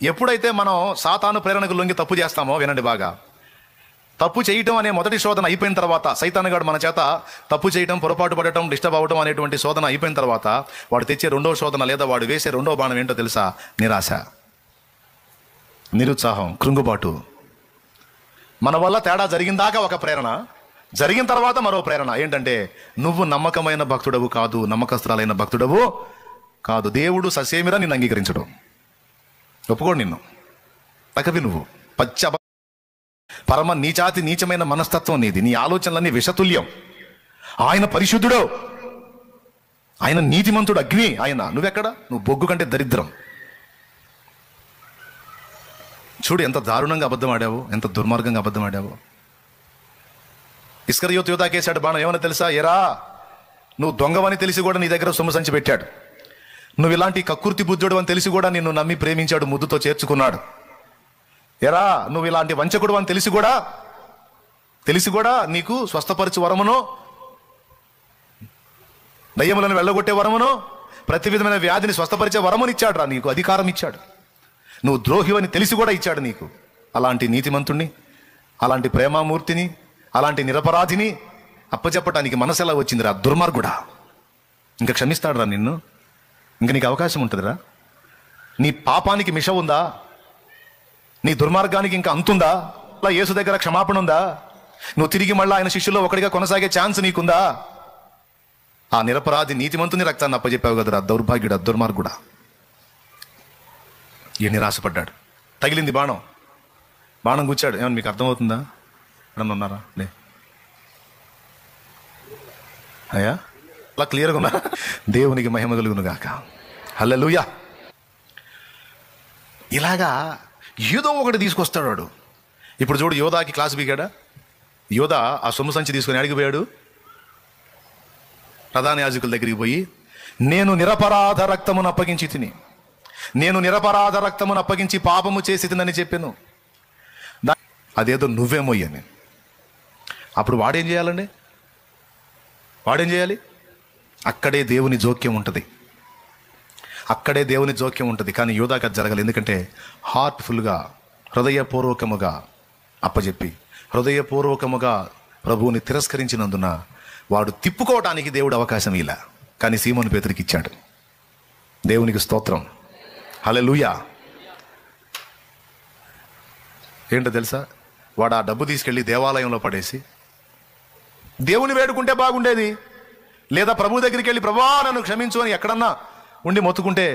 ఎప్పుడైతే మనం సాతాను ప్రేరణకు లొంగి తప్పు చేస్తామో, వినండి బాగా, తప్పు చేయటం అనే మొదటి శోధన అయిపోయిన తర్వాత, సైతానుగాడు మన చేత తప్పు చేయటం, పొరపాటు పడటం, డిస్టర్బ్ అవ్వటం అనేటువంటి శోధన అయిపోయిన తర్వాత వాడు తెచ్చే రెండో శోధన లేదా వాడు వేసే రెండో బాణం ఏంటో తెలుసా? నిరాశ, నిరుత్సాహం, కృంగుబాటు. మన వల్ల తేడా జరిగిందాకా ఒక ప్రేరణ, జరిగిన తర్వాత మరో ప్రేరణ. ఏంటంటే, నువ్వు నమ్మకమైన భక్తుడవు కాదు, నమ్మకస్తురాలైన భక్తుడవు కాదు, దేవుడు ససేమిరా నిన్ను అంగీకరించడం, ఒప్పుకోడు నిన్ను. తకవి నువ్వు పరమ నీచాతి నీచమైన మనస్తత్వం నీది, నీ ఆలోచనలన్నీ విషతుల్యం. ఆయన పరిశుద్ధుడు, ఆయన నీతిమంతుడు, అగ్ని ఆయన. నువ్వెక్కడ? నువ్వు బొగ్గు కంటే దరిద్రం. చూడు ఎంత దారుణంగా అబద్ధం ఆడావు, ఎంత దుర్మార్గంగా అబద్ధం ఆడావు. ఇస్కరియోతు యూదాకేశాడు బాణం. ఏమన్నా తెలుసా? ఎరా, నువ్వు దొంగవని తెలిసి కూడా నీ దగ్గర సొమ్ము సంచి పెట్టాడు. నువ్వు ఇలాంటి కక్కుర్తి బుద్ధుడు అని తెలిసి కూడా నిన్ను నమ్మి ప్రేమించాడు, ముద్దుతో చేర్చుకున్నాడు. ఎరా, నువ్వు ఇలాంటి వంచకుడు అని తెలిసి కూడా నీకు స్వస్థపరచు వరమును, దయ్యములను వెళ్ళగొట్టే వరమును, ప్రతి విధమైన వ్యాధిని స్వస్థపరిచే వరమునిచ్చాడు రా, నీకు అధికారం ఇచ్చాడు. నువ్వు ద్రోహి అని తెలిసి కూడా ఇచ్చాడు నీకు. అలాంటి నీతిమంతుణ్ణి, అలాంటి ప్రేమామూర్తిని, అలాంటి నిరపరాధిని అప్పచెప్పటానికి మనసు ఎలా వచ్చిందిరా దుర్మార్గుడా? ఇంకా క్షమిస్తాడు రా నిన్ను? ఇంక నీకు అవకాశం ఉంటుందిరా? నీ పాపానికి మిష ఉందా? నీ దుర్మార్గానికి ఇంకా అంతుందా? అలా యేసు దగ్గర క్షమాపణ ఉందా? నువ్వు తిరిగి మళ్ళీ ఆయన శిష్యుల్లో ఒకటిగా కొనసాగే ఛాన్స్ నీకుందా? ఆ నిరపరాధి నీతిమంతుని రక్తాన్ని అప్పచెప్పావు కదరా దౌర్భాగ్యుడా, దుర్మార్గుడా. ఏ నిరాశపడ్డాడు. తగిలింది బాణం కూర్చాడు. ఏమన్నా మీకు అర్థమవుతుందా? ఎక్కడన్నా ఉన్నారా? లే అయ్యా, అలా క్లియర్గా ఉన్నా? దేవునికి మహిమ కలుగును గాక. హల్లెలూయా. ఇలాగా ఏదో ఒకటి తీసుకొస్తాడు వాడు. ఇప్పుడు చూడు, యోధాకి క్లాస్ బీగాడా? యోధా ఆ సొమ్ము సంచి తీసుకొని అడిగిపోయాడు ప్రధాన యాజకుల దగ్గరికి పోయి, నేను నిరపరాధ రక్తమును అప్పగించి తిని, నేను నిరపరాధ రక్తమును అప్పగించి పాపము చేసి తినని చెప్పాను. అదేదో నువ్వేమో అని. అప్పుడు వాడేం చేయాలండి? వాడేం చేయాలి? అక్కడే దేవుని జోక్యం ఉంటుంది. కానీ యోధాకి అది జరగాలి. ఎందుకంటే హార్ట్ఫుల్గా, హృదయపూర్వకముగా అప్పచెప్పి, హృదయపూర్వకముగా ప్రభువుని తిరస్కరించినందున వాడు తిప్పుకోవటానికి దేవుడు అవకాశం ఇలా. కానీ సీమోను పేతురికి ఇచ్చాడు. దేవునికి స్తోత్రం. హల్లెలూయా. ఏంటో తెలుసా? వాడు ఆ డబ్బు తీసుకెళ్ళి దేవాలయంలో పడేసి దేవుని వేడుకుంటే బాగుండేది, లేదా ప్రభు దగ్గరికి వెళ్ళి ప్రభువా నన్ను క్షమించు అని ఎక్కడన్నా ఉండి మొత్తుకుంటే